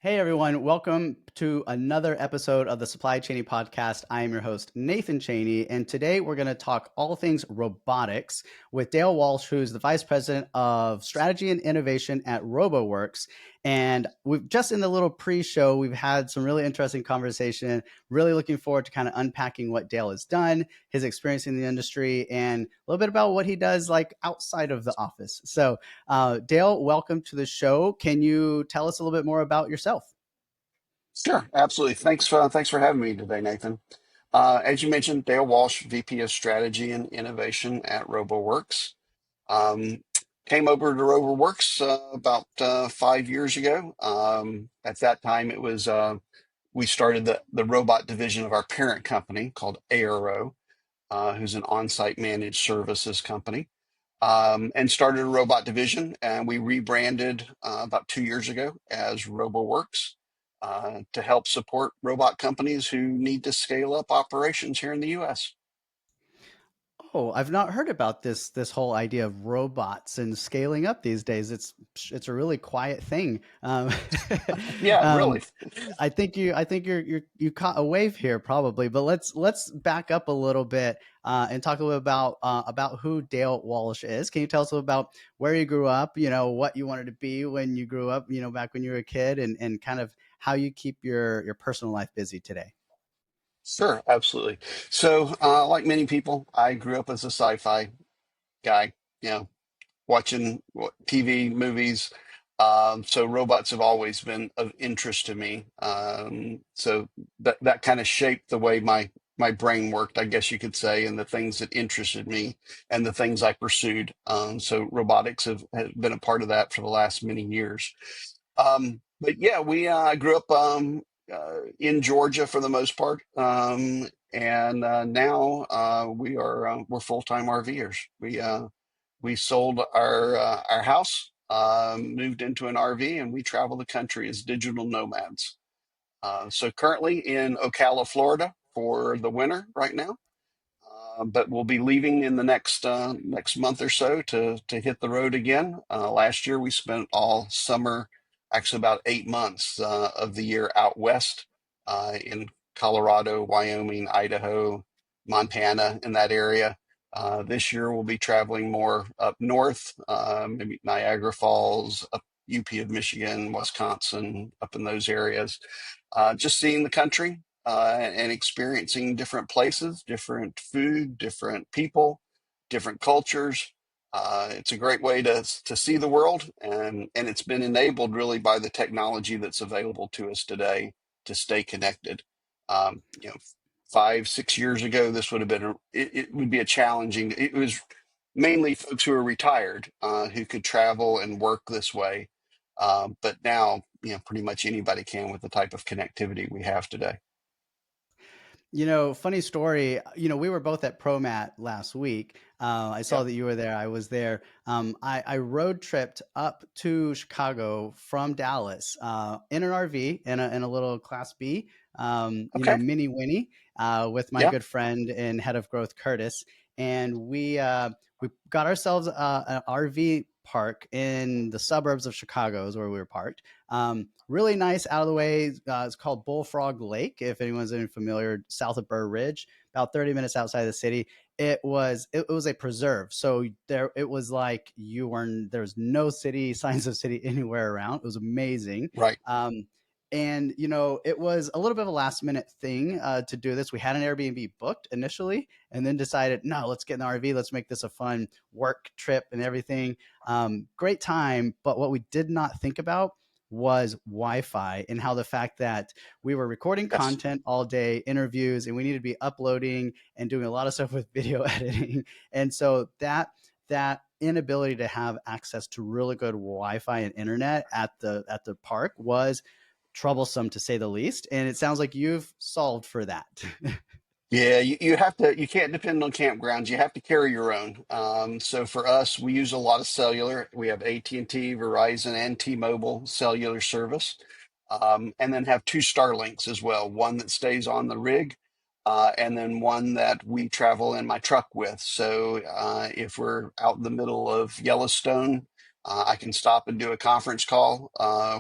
Hey everyone, welcome to another episode of the Supply Chaney podcast. I am your host, Nathan Chaney, and today we're going to talk all things robotics with Dale Walsh, who's the Vice President of Strategy and Innovation at Roboworx. And we've just in the little pre-show, we've had some really interesting conversation. Really looking forward to kind of unpacking what Dale has done, his experience in the industry, and a little bit about what he does like outside of the office. So Dale, welcome to the show. Can you tell us a little bit more about yourself? Sure, absolutely. Thanks for having me today, Nathan. As you mentioned, Dale Walsh, VP of Strategy and Innovation at Roboworx. Um, Came over to Roboworx about 5 years ago. At that time, it was we started the robot division of our parent company called ARO, who's an on-site managed services company, and started a robot division. And we rebranded about 2 years ago as Roboworx to help support robot companies who need to scale up operations here in the U.S. Oh, I've not heard about this whole idea of robots and scaling up these days. It's a really quiet thing. Yeah, Um, really. I think you caught a wave here probably, but let's back up a little bit and talk a little about who Dale Walsh is. Can you tell us a little about where you grew up? You know what you wanted to be when you grew up. You know back when you were a kid, and kind of how you keep your personal life busy today. Sure, absolutely. So, like many people, I grew up as a sci-fi guy, you know, watching TV, movies. So robots have always been of interest to me. So that kind of shaped the way my brain worked, I guess you could say, and the things that interested me and the things I pursued. So robotics have been a part of that for the last many years. But yeah, we grew up in Georgia for the most part, and now we're full-time RVers. We sold our house, moved into an RV, and we travel the country as digital nomads. So currently in Ocala, Florida, for the winter right now, but we'll be leaving in the next month or so to hit the road again. Last year we spent all summer, actually about 8 months of the year out west in Colorado, Wyoming, Idaho, Montana, in that area. This year we'll be traveling more up north, maybe Niagara Falls, up UP of Michigan, Wisconsin, up in those areas. Just seeing the country, and experiencing different places, different food, different people, different cultures. It's a great way to see the world, and it's been enabled really by the technology that's available to us today to stay connected. You know, 5, 6 years ago, this would have been it would be a challenging. It was mainly folks who are retired who could travel and work this way, but now pretty much anybody can with the type of connectivity we have today. Funny story. We were both at ProMat last week. I saw Yep. that you were there. I was there. I road tripped up to Chicago from Dallas in an RV in a little Class B, Okay. mini Winnie, with my Yeah. good friend and head of growth Curtis, and we got ourselves an RV park in the suburbs of Chicago is where we were parked. Really nice out of the way. It's called Bullfrog Lake. If anyone's any familiar, south of Burr Ridge, about 30 minutes outside the city. It was a preserve. So it was like there was no city signs of city anywhere around. It was amazing. Right. And it was a little bit of a last minute thing to do this. We had an Airbnb booked initially, and then decided, no, let's get in the RV. Let's make this a fun work trip and everything. Great time, but what we did not think about was Wi-Fi, and how the fact that we were recording Yes. content all day, interviews, and we needed to be uploading and doing a lot of stuff with video editing. And so that inability to have access to really good Wi-Fi and internet at the park was troublesome to say the least. And it sounds like you've solved for that. Yeah, you have to, you can't depend on campgrounds. You have to carry your own. So for us, we use a lot of cellular. We have AT&T, Verizon, and T-Mobile cellular service. And then have two Starlinks as well, one that stays on the rig, and then one that we travel in my truck with. So if we're out in the middle of Yellowstone, I can stop and do a conference call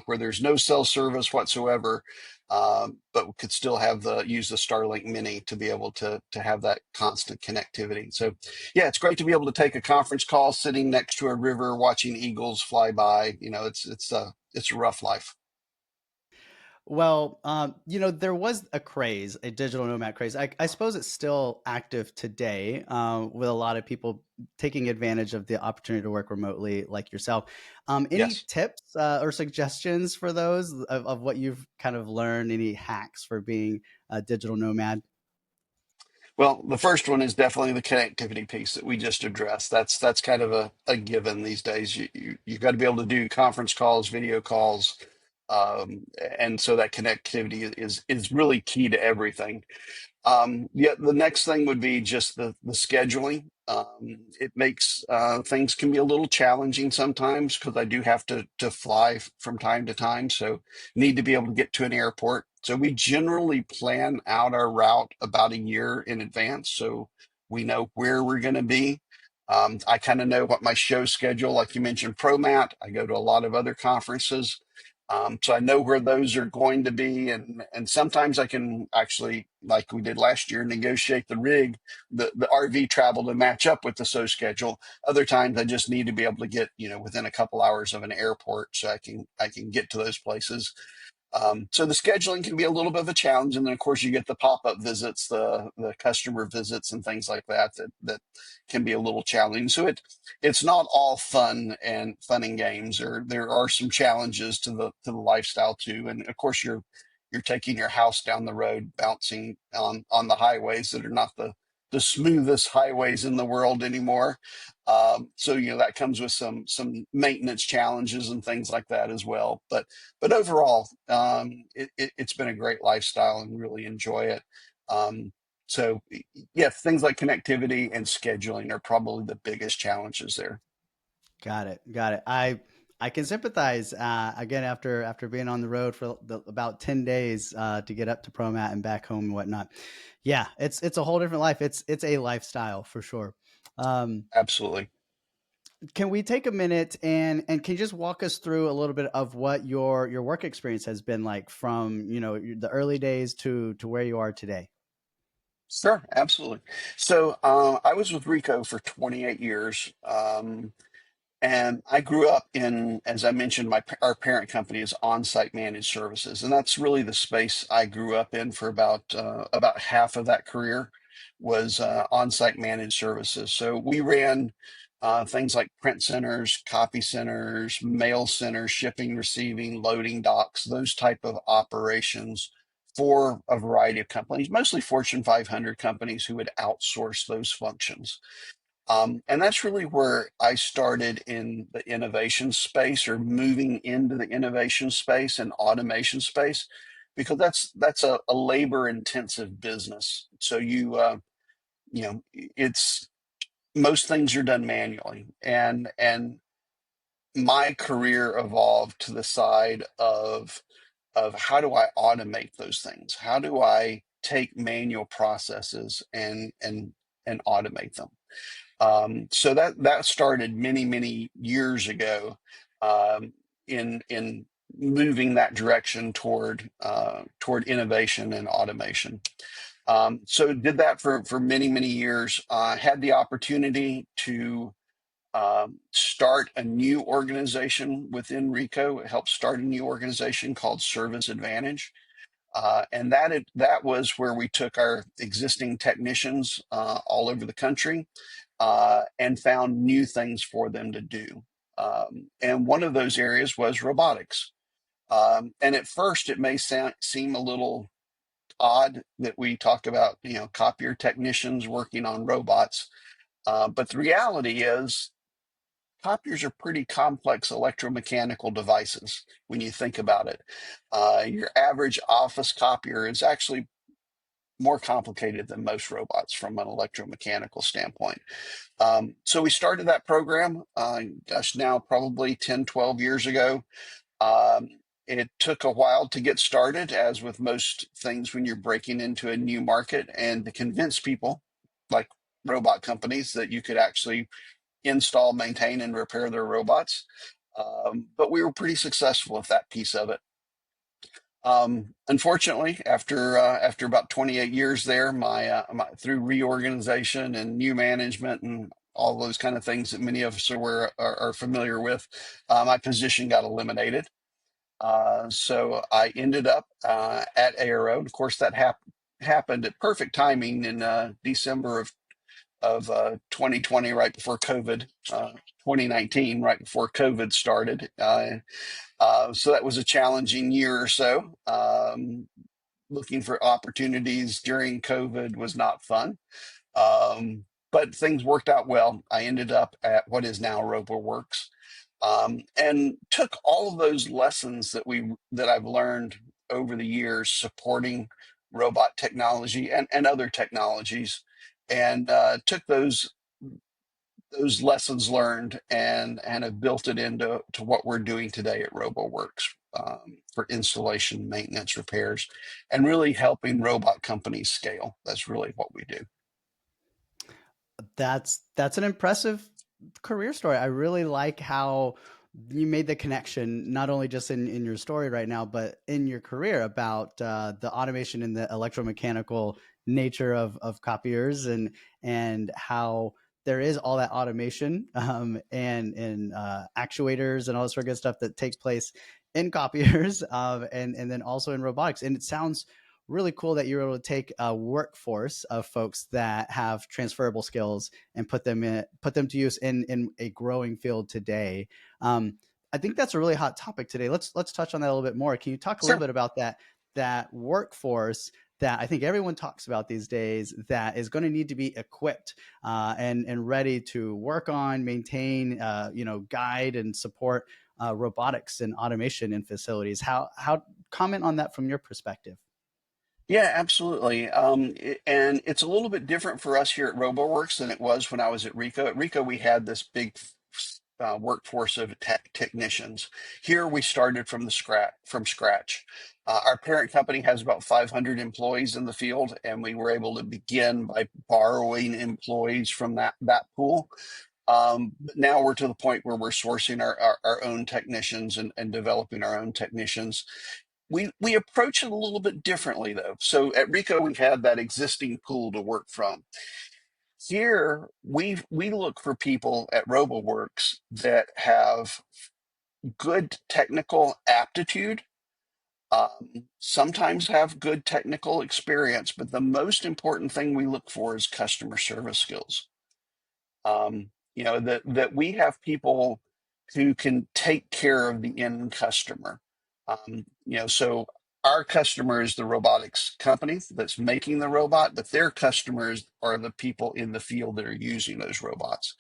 where there's no cell service whatsoever, but we could still have the use the Starlink Mini to be able to have that constant connectivity. So, yeah, it's great to be able to take a conference call sitting next to a river, watching eagles fly by. It's a rough life. Well, there was a craze, a digital nomad craze. I suppose it's still active today, with a lot of people taking advantage of the opportunity to work remotely, like yourself. Any Yes. tips or suggestions for those of what you've kind of learned? Any hacks for being a digital nomad? Well, the first one is definitely the connectivity piece that we just addressed. That's kind of a given these days. You've got to be able to do conference calls, video calls, and so that connectivity is really key to everything. Yeah, the next thing would be just the scheduling. It makes things can be a little challenging sometimes because I do have to fly from time to time, so need to be able to get to an airport. So we generally plan out our route about a year in advance, so we know where we're going to be. I kind of know what my show schedule, like you mentioned, ProMat. I go to a lot of other conferences. So I know where those are going to be, and sometimes I can actually, like we did last year, negotiate the rig, the RV travel to match up with the show schedule. Other times I just need to be able to get within a couple hours of an airport, so I can get to those places. So the scheduling can be a little bit of a challenge, and then of course you get the pop-up visits, the customer visits, and things like that can be a little challenging. So it's not all fun and games. There are some challenges to the lifestyle too, and of course you're taking your house down the road, bouncing on the highways that are not the smoothest highways in the world anymore. So that comes with some maintenance challenges and things like that as well. But overall, it's been a great lifestyle and really enjoy it. So, yeah, things like connectivity and scheduling are probably the biggest challenges there. Got it. Got it. I can sympathize. Again, after being on the road for about 10 days to get up to Promat and back home and whatnot. Yeah, it's a whole different life. It's a lifestyle for sure. Um, Absolutely. can we take a minute and can you just walk us through a little bit of what your work experience has been like from the early days to where you are today? Sure, absolutely. So I was with Rico for 28 years. And I grew up in, as I mentioned, our parent company is on-site managed services, and that's really the space I grew up in for about half of that career was on-site managed services. So we ran things like print centers, copy centers, mail centers, shipping, receiving, loading docks, those type of operations for a variety of companies, mostly Fortune 500 companies who would outsource those functions. And that's really where I started in the innovation space or moving into the innovation space and automation space, because that's a labor intensive business. So it's most things are done manually, and my career evolved to the side of how do I automate those things? How do I take manual processes and automate them? So that started many years ago, in moving that direction toward innovation and automation. So did that for many years. Had the opportunity to start a new organization within Rico. Helped start a new organization called Service Advantage. And that was where we took our existing technicians all over the country and found new things for them to do. And one of those areas was robotics. And at first, it may seem a little odd that we talk about, copier technicians working on robots. But the reality is, copiers are pretty complex electromechanical devices when you think about it. Your average office copier is actually more complicated than most robots from an electromechanical standpoint. So we started that program, gosh, now probably 10, 12 years ago. Um, it took a while to get started, as with most things when you're breaking into a new market, and to convince people like robot companies that you could actually install, maintain, and repair their robots. But we were pretty successful with that piece of it. Unfortunately, after about 28 years there, through reorganization and new management and all those kind of things that many of us are familiar with, my position got eliminated. So I ended up at Aero. Of course, that happened at perfect timing in December of 2020, right before COVID. 2019, right before COVID started. So that was a challenging year or so. Looking for opportunities during COVID was not fun. But things worked out well. I ended up at what is now Roboworx, and took all of those lessons that I've learned over the years supporting robot technology and other technologies, and took those lessons learned and have built it into what we're doing today at Roboworx, for installation, maintenance, repairs, and really helping robot companies scale. That's really what we do. That's an impressive career story. I really like how you made the connection, not only just in your story right now, but in your career about the automation and the electromechanical nature of copiers and how there is all that automation and actuators and all this sort of good stuff that take place in copiers and then also in robotics. And it sounds really cool that you're able to take a workforce of folks that have transferable skills and put them to use in a growing field today. Um, I think that's a really hot topic today. Let's touch on that a little bit more. Can you talk a little Sure. bit about that workforce that I think everyone talks about these days that is going to need to be equipped and ready to work on, maintain, guide and support robotics and automation in facilities? How comment on that from your perspective? Yeah, absolutely. And it's a little bit different for us here at Roboworks than it was when I was at Rico. At Rico, we had this big workforce of technicians. Here, we started from scratch. Our parent company has about 500 employees in the field, and we were able to begin by borrowing employees from that pool. But now we're to the point where we're sourcing our own technicians and developing our own technicians. We approach it a little bit differently though. So at Rico, we've had that existing pool to work from. Here, we look for people at Roboworks that have good technical aptitude, sometimes have good technical experience, but the most important thing we look for is customer service skills. That we have people who can take care of the end customer. So our customer is the robotics company that's making the robot, but their customers are the people in the field that are using those robots.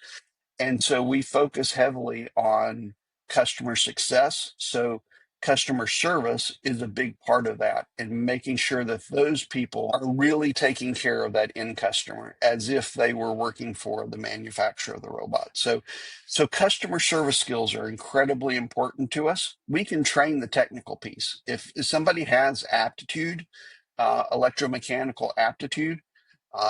And so we focus heavily on customer success. So customer service is a big part of that, and making sure that those people are really taking care of that end customer as if they were working for the manufacturer of the robot. So customer service skills are incredibly important to us. We can train the technical piece. If somebody has aptitude, electromechanical aptitude,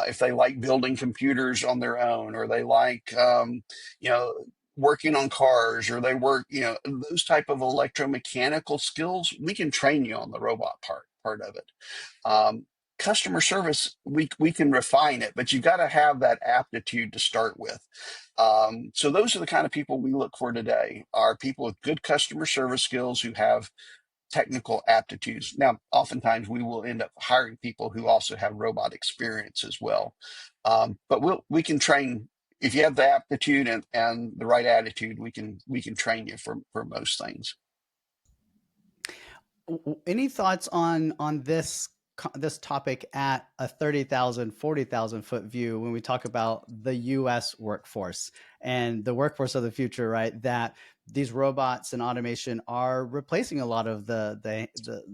if they like building computers on their own, or they like, you know, working on cars, or they work, those type of electromechanical skills, we can train you on the robot part of it. Um, Customer service, we can refine it, but you've got to have that aptitude to start with. So those are the kind of people we look for today, are people with good customer service skills who have technical aptitudes. Now, oftentimes we will end up hiring people who also have robot experience as well. But we can train, if you have the aptitude and the right attitude, we can train you for most things. Any thoughts on this topic at a 30,000, 40,000 foot view when we talk about the US workforce and the workforce of the future, right? That these robots and automation are replacing a lot of the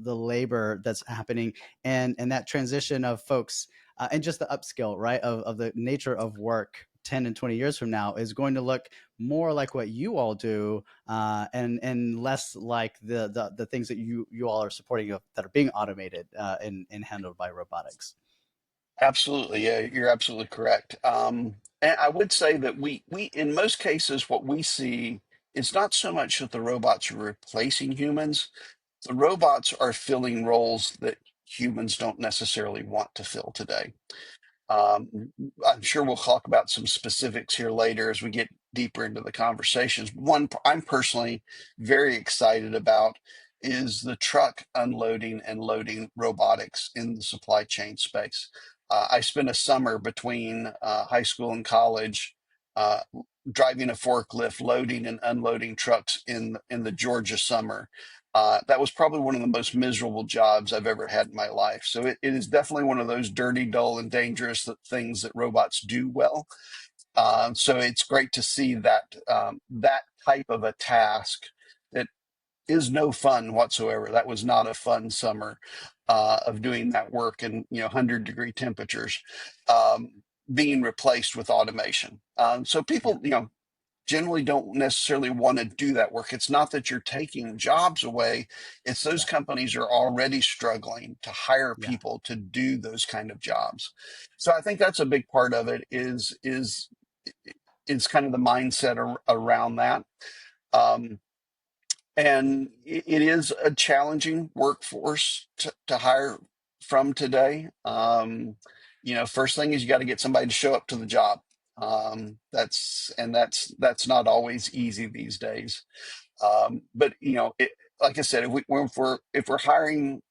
labor that's happening, and that transition of folks and just the upskill, right, of the nature of work 10 and 20 years from now is going to look more like what you all do, and less like the things that you all are supporting that are being automated and handled by robotics. Absolutely, yeah, you're absolutely correct. And I would say that we in most cases what we see it's not so much that the robots are replacing humans. The robots are filling roles that humans don't necessarily want to fill today. I'm sure we'll talk about some specifics here later as we get deeper into the conversations. One I'm personally very excited about is the truck unloading and loading robotics in the supply chain space. I spent a summer between high school and college uh, driving a forklift, loading and unloading trucks in the Georgia summer. That was probably one of the most miserable jobs I've ever had in my life. So it is definitely one of those dirty, dull, and dangerous things that robots do well. So it's great to see that that type of a task that is no fun whatsoever. That was not a fun summer of doing that work in 100-degree temperatures, being replaced with automation. So Yeah. people, generally don't necessarily want to do that work. It's not that you're taking jobs away. It's those Yeah. companies are already struggling to hire Yeah. people to do those kind of jobs. So I think that's a big part of it is kind of the mindset around that. Um, and it is a challenging workforce to hire from today. First thing is you got to get somebody to show up to the job. That's not always easy these days. But like I said, if we're hiring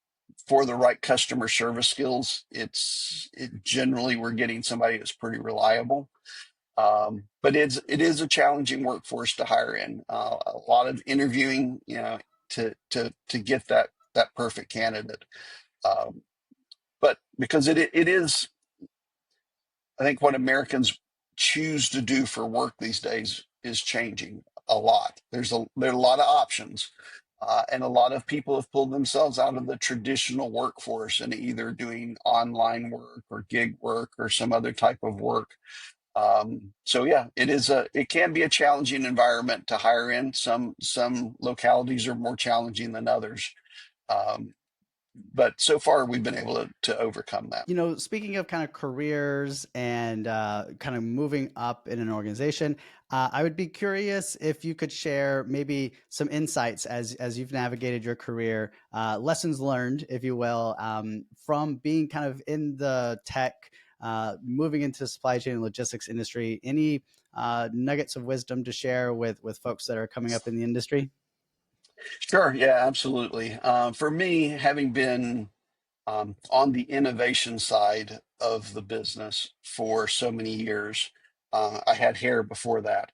for the right customer service skills, generally we're getting somebody that's pretty reliable. But it is a challenging workforce to hire in. A lot of interviewing, to get that perfect candidate. Um, but because it is, I think what Americans choose to do for work these days is changing a lot. There are a lot of options, and a lot of people have pulled themselves out of the traditional workforce and either doing online work or gig work or some other type of work. So yeah, it can be a challenging environment to hire in. Some localities are more challenging than others. Um, but so far we've been able to overcome that. Speaking of kind of careers and kind of moving up in an organization, I would be curious if you could share maybe some insights as you've navigated your career, lessons learned, if you will, from being kind of in the tech, moving into the supply chain and logistics industry. Any nuggets of wisdom to share with folks that are coming up in the industry? Sure, yeah, absolutely. For me, having been on the innovation side of the business for so many years, I had hair before that.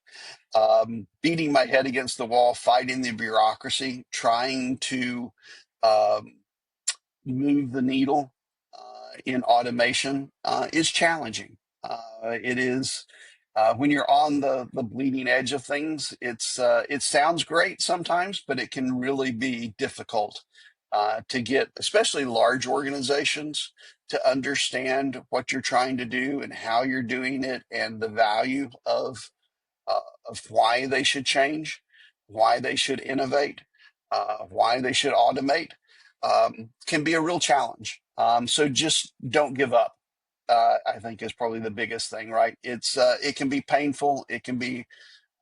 Beating my head against the wall, fighting the bureaucracy, trying to um, move the needle in automation is challenging. It is when you're on the bleeding edge of things. It sounds great sometimes, but it can really be difficult to get, especially large organizations, to understand what you're trying to do and how you're doing it and the value uh, of why they should change, why they should innovate, why they should automate, can be a real challenge. So just don't give up. I think is probably the biggest thing, right? It can be painful, it can be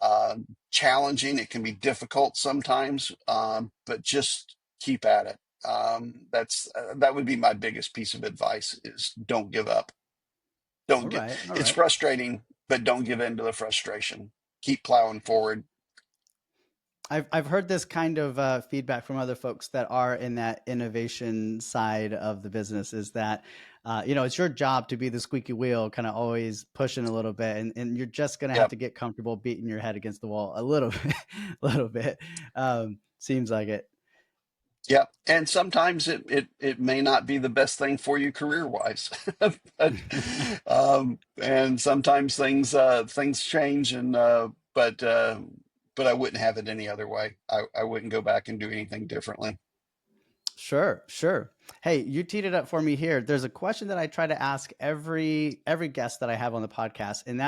uh, challenging, it can be difficult sometimes, but just keep at it. That would be my biggest piece of advice: is don't give up. All Don't get. right, all It's right. frustrating, but don't give in to the frustration. Keep plowing forward. I've heard this kind of feedback from other folks that are in that innovation side of the business, is that it's your job to be the squeaky wheel, kind of always pushing a little bit, and you're just gonna have Yep. to get comfortable beating your head against the wall a little bit, a little bit. Seems like it. Yep. And sometimes it may not be the best thing for you career wise, but and sometimes things change, and but I wouldn't have it any other way. I wouldn't go back and do anything differently. Sure, sure. Hey, you teed it up for me here. There's a question that I try to ask every guest that I have on the podcast, and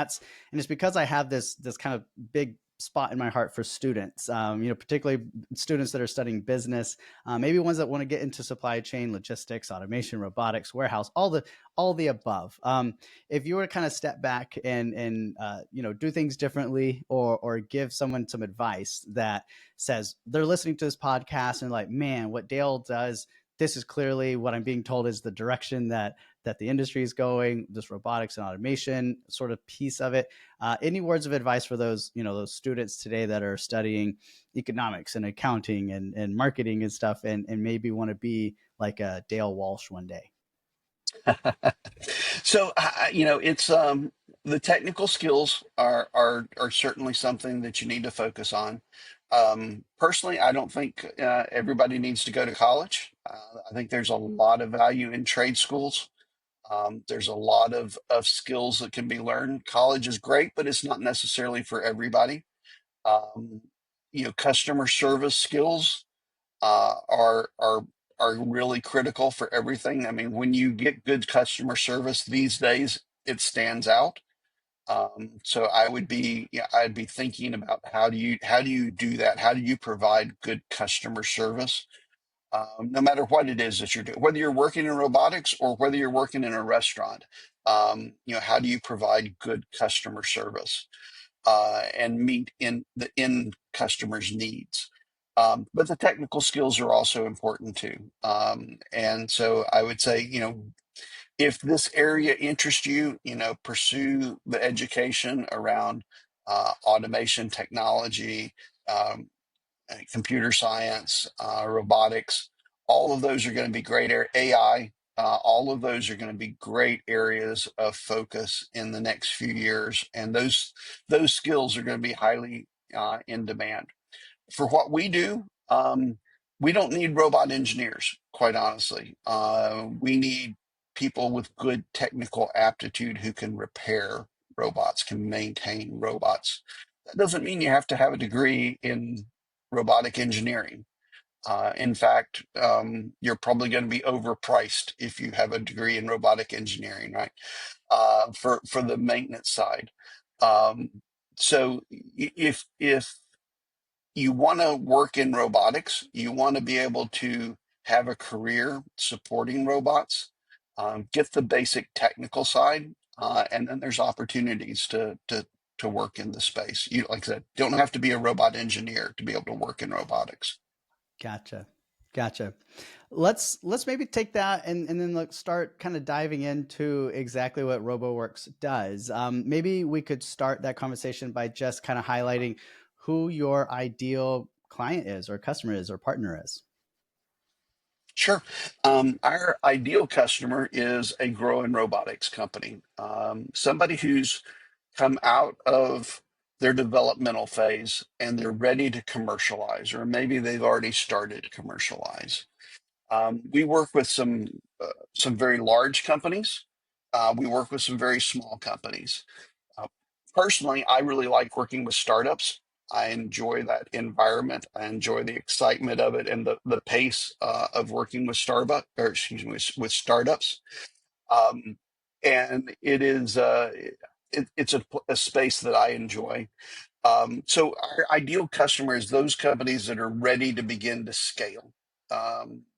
it's because I have this kind of big spot in my heart for students, particularly students that are studying business, maybe ones that want to get into supply chain, logistics, automation, robotics, warehouse, all the above. If you were to kind of step back and do things differently, or give someone some advice that says they're listening to this podcast and like, man, what Dale does, this is clearly what I'm being told is the direction that the industry is going, this robotics and automation sort of piece of it. Any words of advice for those students today that are studying economics and accounting and marketing and stuff, and maybe want to be like a Dale Walsh one day? So, it's the technical skills are certainly something that you need to focus on. Personally, I don't think everybody needs to go to college. I think there's a lot of value in trade schools. There's a lot of skills that can be learned. College is great, but it's not necessarily for everybody. Um, Customer service skills are really critical for everything. I mean, when you get good customer service these days, it stands out. So I'd be thinking about how do you do that? How do you provide good customer service? No matter what it is that you're doing, whether you're working in robotics or whether you're working in a restaurant, how do you provide good customer service? And meet in the end customer's needs. But the technical skills are also important too. And so I would say, if this area interests you, pursue the education around automation technology, um, computer science, robotics. All of those are going to be great. AI, all of those are going to be great areas of focus in the next few years, and those skills are going to be highly in demand. For what we do, we don't need robot engineers, quite honestly. We need people with good technical aptitude who can repair robots, can maintain robots. That doesn't mean you have to have a degree in robotic engineering. In fact, you're probably going to be overpriced if you have a degree in robotic engineering, right? For the maintenance side. So if you want to work in robotics, you want to be able to have a career supporting robots, get the basic technical side, and then there's opportunities to work in the space. You, like I said, don't have to be a robot engineer to be able to work in robotics. Gotcha. Gotcha. Let's maybe take that and then let's start kind of diving into exactly what Roboworx does. Maybe we could start that conversation by just kind of highlighting who your ideal client is, or customer is, or partner is. Sure. Our ideal customer is a growing robotics company, somebody who's come out of their developmental phase and they're ready to commercialize, or maybe they've already started to commercialize. We work with some very large companies. We work with some very small companies. Uh, Personally, I really like working with startups. I enjoy that environment. I enjoy the excitement of it and the pace of working with Starbucks, or excuse me, with startups. Um, and it's a space that I enjoy. So our ideal customer is those companies that are ready to begin to scale.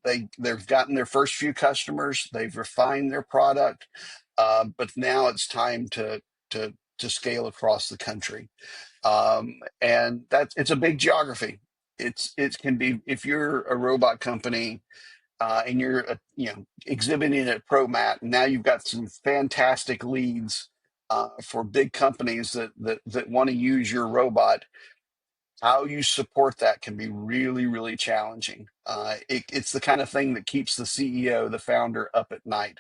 They've gotten their first few customers, they've refined their product, but now it's time to scale across the country. And it's a big geography. It can be, if you're a robot company and you're exhibiting at ProMat. Now you've got some fantastic leads for big companies that want to use your robot. How you support that can be really, really challenging. It's the kind of thing that keeps the CEO, the founder, up at night.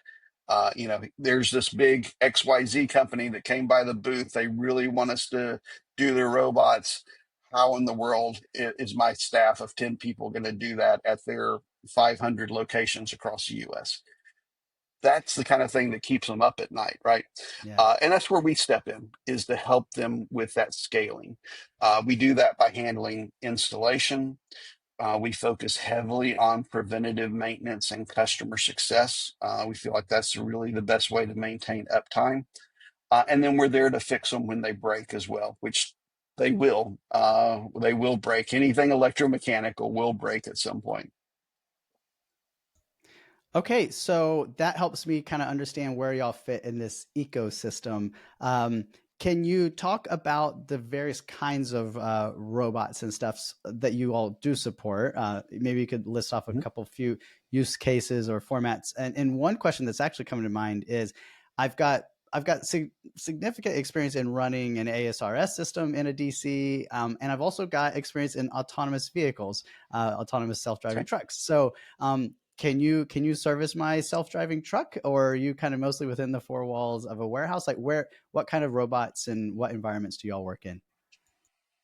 There's this big XYZ company that came by the booth. They really want us to do their robots. How in the world is my staff of 10 people going to do that at their 500 locations across the US? That's the kind of thing that keeps them up at night, right? Yeah. And that's where we step in, is to help them with that scaling. We do that by handling installation. We focus heavily on preventative maintenance and customer success. We feel like that's really the best way to maintain uptime. And then we're there to fix them when they break as well, which they will break. Anything electromechanical will break at some point. Okay, so that helps me kind of understand where y'all fit in this ecosystem. Um, can you talk about the various kinds of robots and stuff that you all do support? Maybe you could list off a Mhm. couple few use cases or formats. And one question that's actually coming to mind is, I've got significant experience in running an ASRS system in a DC, and I've also got experience in autonomous vehicles, autonomous self-driving Okay. trucks. So can you service my self-driving truck, or are you kind of mostly within the four walls of a warehouse? Like, what kind of robots and what environments do y'all work in?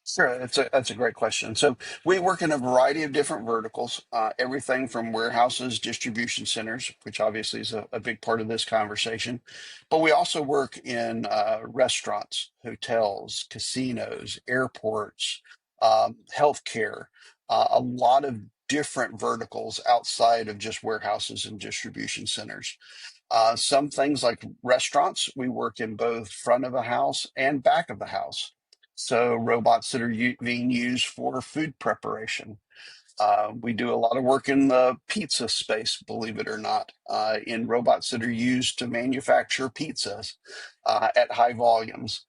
Sure, that's a great question. So we work in a variety of different verticals, everything from warehouses, distribution centers, which obviously is a big part of this conversation, but we also work in restaurants, hotels, casinos, airports, healthcare, a lot of different verticals outside of just warehouses and distribution centers. Some things like restaurants, we work in both front of the house and back of the house. So robots that are being used for food preparation. We do a lot of work in the pizza space, believe it or not, in robots that are used to manufacture pizzas at high volumes.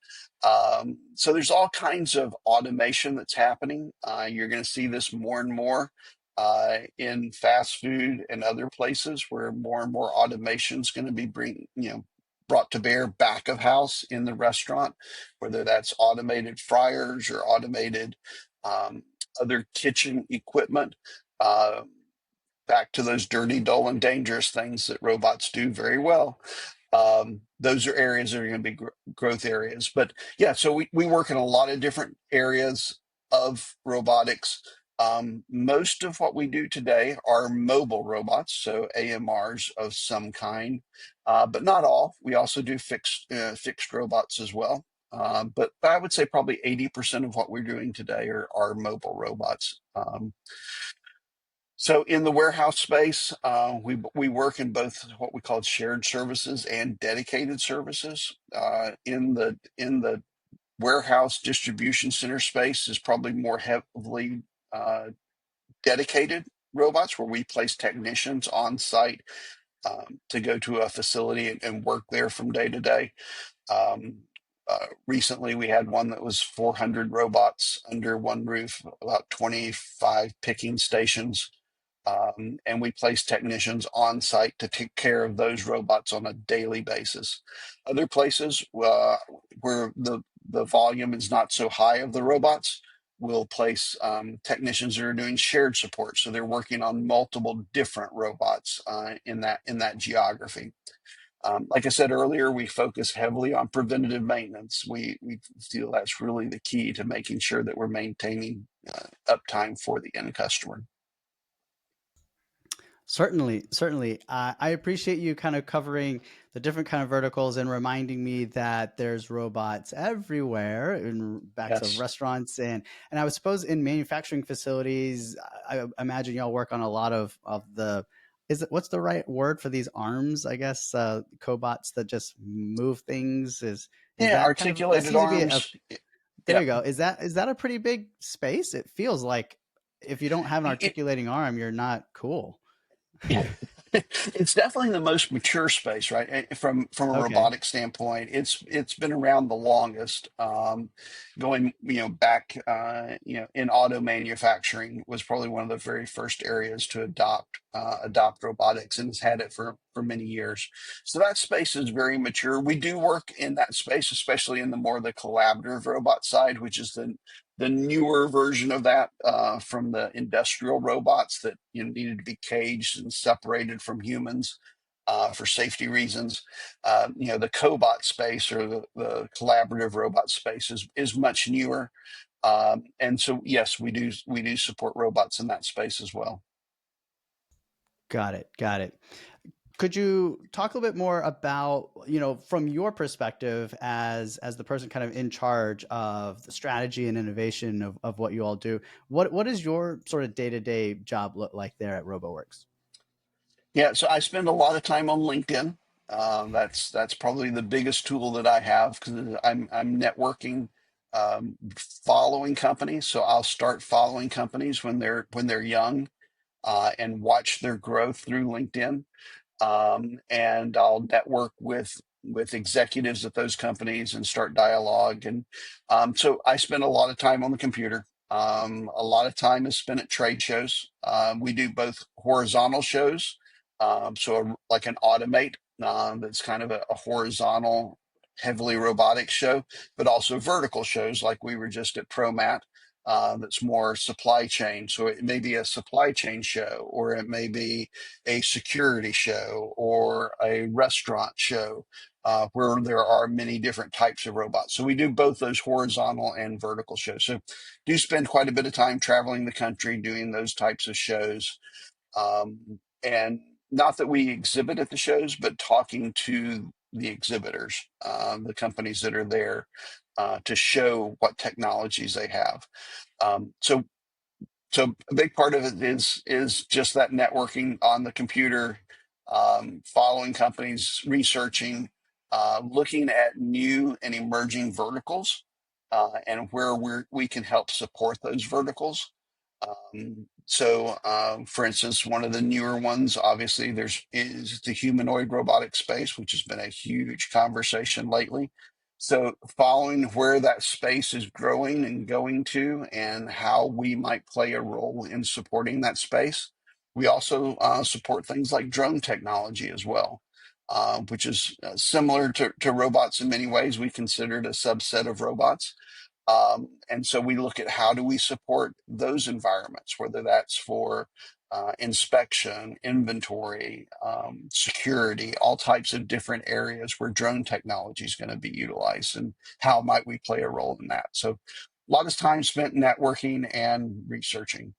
So there's all kinds of automation that's happening. You're going to see this more and more in fast food and other places where more and more automation is going to be brought to bear back of house in the restaurant, whether that's automated fryers or automated um, other kitchen equipment. Uh, Back to those dirty, dull, and dangerous things that robots do very well. Those are areas that are going to be growth areas. But yeah, so we work in a lot of different areas of robotics. Most of what we do today are mobile robots, so AMRs of some kind, but not all. We also do fixed robots as well. But I would say probably 80% of what we're doing today are mobile robots. So in the warehouse space, we work in both what we call shared services and dedicated services. In the warehouse distribution center space is probably more heavily uh, dedicated robots, where we place technicians on site to go to a facility and work there from day to day. Recently, we had one that was 400 robots under one roof, about 25 picking stations, and we place technicians on site to take care of those robots on a daily basis. Other places where the volume is not so high of the robots, we'll place technicians that are doing shared support, so they're working on multiple different robots in that geography. Like I said earlier, we focus heavily on preventative maintenance. We feel that's really the key to making sure that we're maintaining uptime for the end customer. Certainly, certainly. I appreciate you kind of covering the different kind of verticals and reminding me that there's robots everywhere in backs of Yes. restaurants and I would suppose in manufacturing facilities. I imagine y'all work on a lot of the. Is it what's the right word for these arms? I guess cobots that just move things. Is Yeah, that kind of that articulated seems to be a arms. there Yeah. you go. Is that a pretty big space? It feels like if you don't have an It, articulating arm, you're not cool. Yeah. It's definitely the most mature space, right? From a Okay. robotic standpoint, it's been around the longest. Going back, in auto manufacturing was probably one of the very first areas to adopt robotics, and has had it for many years. So that space is very mature. We do work in that space, especially in the more the collaborative robot side, which is the newer version of that, from the industrial robots that needed to be caged and separated from humans for safety reasons. The cobot space, or the collaborative robot space, is much newer. And so yes, we do support robots in that space as well. Got it. Got it. Could you talk a little bit more about, from your perspective as the person kind of in charge of the strategy and innovation of what you all do, what does your sort of day-to-day job look like there at Roboworx? Yeah, so I spend a lot of time on LinkedIn. That's probably the biggest tool that I have, because I'm networking following companies. So I'll start following companies when they're young, and watch their growth through LinkedIn, and I'll network with executives at those companies and start dialogue. And so I spend a lot of time on the computer. A lot of time is spent at trade shows. We do both horizontal shows, like an Automate, that's kind of a horizontal, heavily robotic show, but also vertical shows like we were just at ProMat. That's more supply chain. So it may be a supply chain show, or it may be a security show or a restaurant show, where there are many different types of robots. So we do both those horizontal and vertical shows. So do spend quite a bit of time traveling the country doing those types of shows. And not that we exhibit at the shows, but talking to the exhibitors, the companies that are there, to show what technologies they have. So a big part of it is just that networking on the computer, following companies, researching, looking at new and emerging verticals, and where we can help support those verticals. For instance, one of the newer ones, obviously, is the humanoid robotic space, which has been a huge conversation lately. So, following where that space is growing and going to, and how we might play a role in supporting that space. We also support things like drone technology as well, which is similar to robots in many ways. We consider it a subset of robots. And so we look at how do we support those environments, whether that's for inspection, inventory, security, all types of different areas where drone technology is going to be utilized, and how might we play a role in that. So a lot of time spent networking and researching.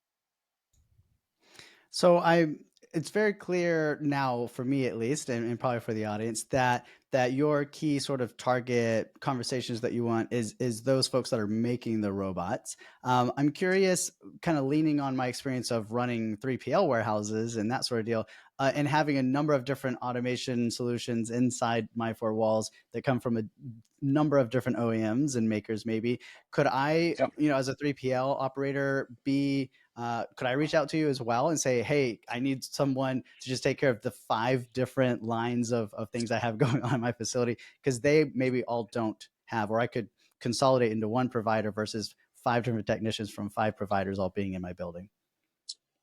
So I it's very clear now for me at least, and probably for the audience, that your key sort of target conversations that you want is those folks that are making the robots. I'm curious, kind of leaning on my experience of running 3PL warehouses and that sort of deal, and having a number of different automation solutions inside my four walls that come from a number of different OEMs and makers. Maybe could I, Yep. as a 3PL operator, could I reach out to you as well and say, hey, I need someone to just take care of the 5 different lines of things I have going on in my facility? Because they maybe all don't have, or I could consolidate into one provider versus 5 different technicians from 5 providers all being in my building.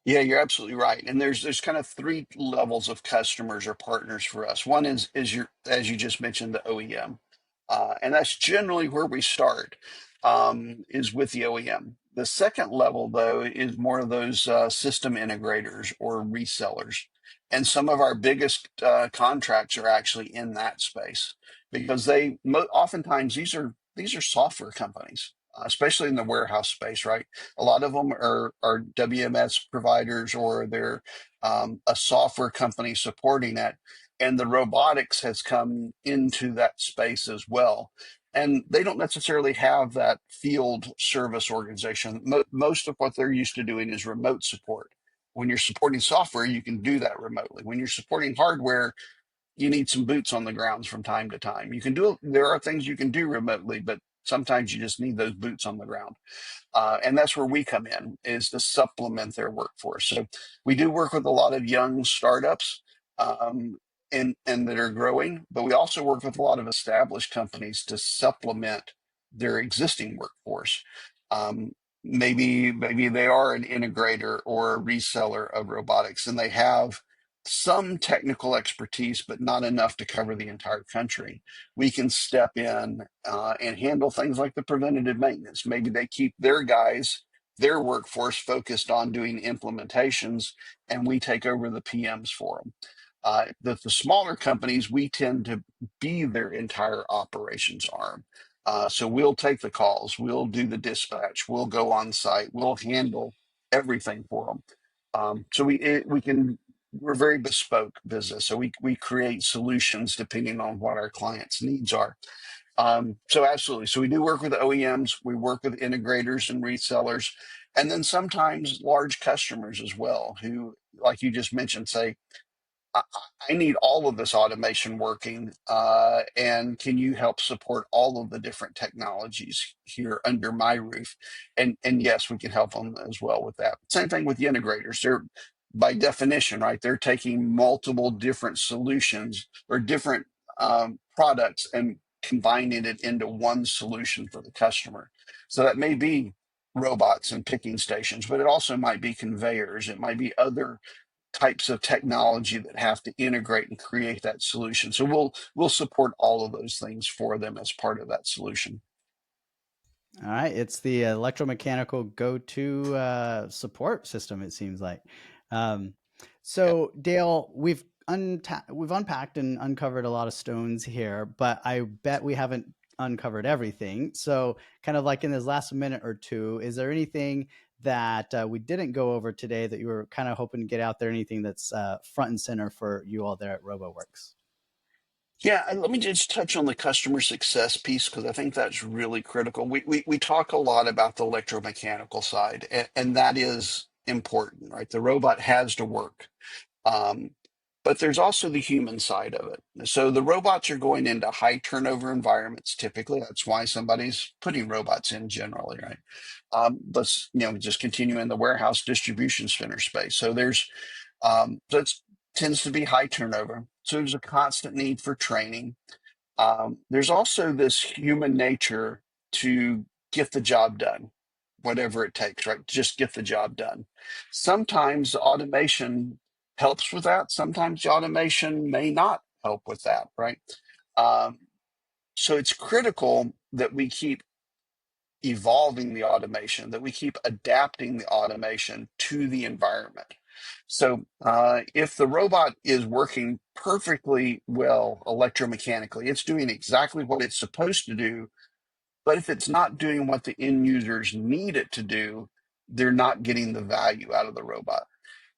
Yeah, you're absolutely right. And there's kind of three levels of customers or partners for us. One is your, as you just mentioned, the OEM, and that's generally where we start, is with the OEM. The second level, though, is more of those system integrators or resellers, and some of our biggest contracts are actually in that space, because oftentimes these are software companies, especially in the warehouse space, right? A lot of them are WMS providers, or they're a software company supporting it. And the robotics has come into that space as well. And they don't necessarily have that field service organization. Most of what they're used to doing is remote support. When you're supporting software, you can do that remotely. When you're supporting hardware, you need some boots on the grounds from time to time. There are things you can do remotely, but sometimes you just need those boots on the ground. And that's where we come in, is to supplement their workforce. So we do work with a lot of young startups, and that are growing, but we also work with a lot of established companies to supplement their existing workforce. Um, maybe they are an integrator or a reseller of robotics, and they have some technical expertise, but not enough to cover the entire country. We can step in and handle things like the preventative maintenance. Maybe they keep their workforce focused on doing implementations, and we take over the PMs for them. The smaller companies, we tend to be their entire operations arm. So we'll take the calls, we'll do the dispatch, we'll go on site, we'll handle everything for them. We're very bespoke business. So we create solutions depending on what our clients' needs are. So absolutely. So we do work with OEMs, we work with integrators and resellers, and then sometimes large customers as well, who, like you just mentioned, say, I I need all of this automation working, and can you help support all of the different technologies here under my roof? And yes, we can help them as well with that. Same thing with the integrators. They're by definition, right? They're taking multiple different solutions or different products and combining it into one solution for the customer. So that may be robots and picking stations, but it also might be conveyors. It might be other types of technology that have to integrate and create that solution. So we'll support all of those things for them as part of that solution. All right, it's the electromechanical go-to support system. It seems like. Um, Yeah. so, Dale, we've unpacked and uncovered a lot of stones here, but I bet we haven't uncovered everything. So, kind of like in this last minute or two, is there anything that we didn't go over today that you were kind of hoping to get out there? Anything that's front and center for you all there at Roboworx? Yeah, and let me just touch on the customer success piece because I think that's really critical. We talk a lot about the electromechanical side, and that is important, right? The robot has to work. Um, but there's also the human side of it. So the robots are going into high turnover environments typically. That's why somebody's putting robots in generally, right? Let's just continue in the warehouse distribution center space. So so it tends to be high turnover. So there's a constant need for training. There's also this human nature to get the job done, whatever it takes, right? Just get the job done. Sometimes automation helps with that. Sometimes the automation may not help with that, right? Um, so it's critical that we keep evolving the automation, that we keep adapting the automation to the environment. So if the robot is working perfectly well electromechanically, it's doing exactly what it's supposed to do. But if it's not doing what the end users need it to do, they're not getting the value out of the robot.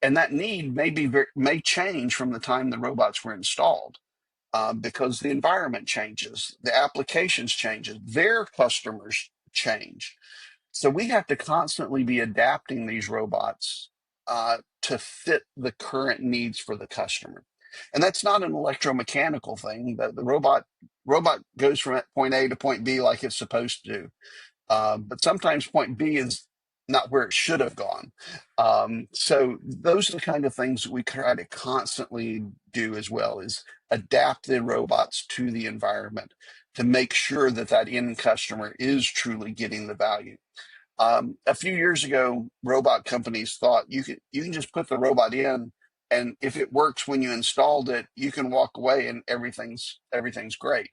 And that need may change from the time the robots were installed, because the environment changes, the applications changes, their customers change. So we have to constantly be adapting these robots to fit the current needs for the customer. And that's not an electromechanical thing. The robot goes from point A to point B like it's supposed to. But sometimes point B is not where it should have gone. So those are the kind of things that we try to constantly do as well, is adapt the robots to the environment to make sure that that end customer is truly getting the value. A few years ago, robot companies thought you can just put the robot in, and if it works when you installed it, you can walk away and everything's great.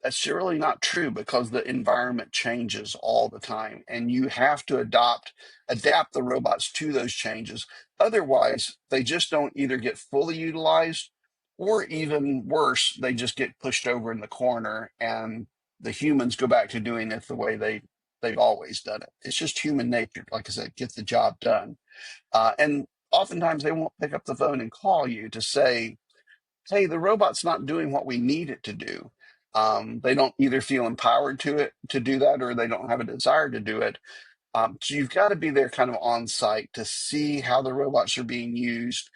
That's surely not true because the environment changes all the time, and you have to adapt the robots to those changes. Otherwise, they just don't either get fully utilized, or even worse, they just get pushed over in the corner, and the humans go back to doing it the way they've always done it. It's just human nature, like I said, get the job done. And oftentimes they won't pick up the phone and call you to say, hey, the robot's not doing what we need it to do. They don't either feel empowered to do that, or they don't have a desire to do it. So you've got to be there kind of on site to see how the robots are being used,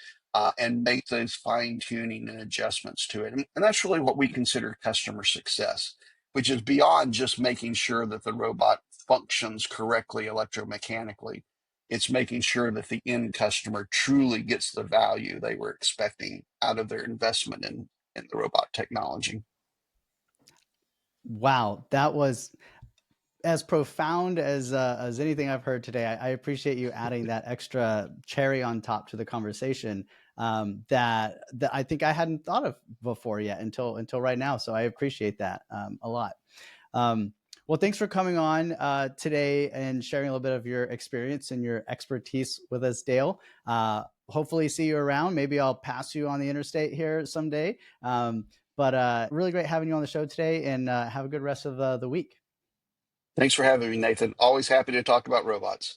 and make those fine tuning and adjustments to it. And that's really what we consider customer success, which is beyond just making sure that the robot functions correctly electromechanically. It's making sure that the end customer truly gets the value they were expecting out of their investment in the robot technology. Wow, that was as profound as anything I've heard today. I appreciate you adding that extra cherry on top to the conversation, that I think I hadn't thought of before yet until right now. So I appreciate that a lot. Um, well, thanks for coming on today and sharing a little bit of your experience and your expertise with us, Dale. Hopefully, see you around. Maybe I'll pass you on the interstate here someday. But really great having you on the show today, and have a good rest of the week. Thanks for having me, Nathan. Always happy to talk about robots.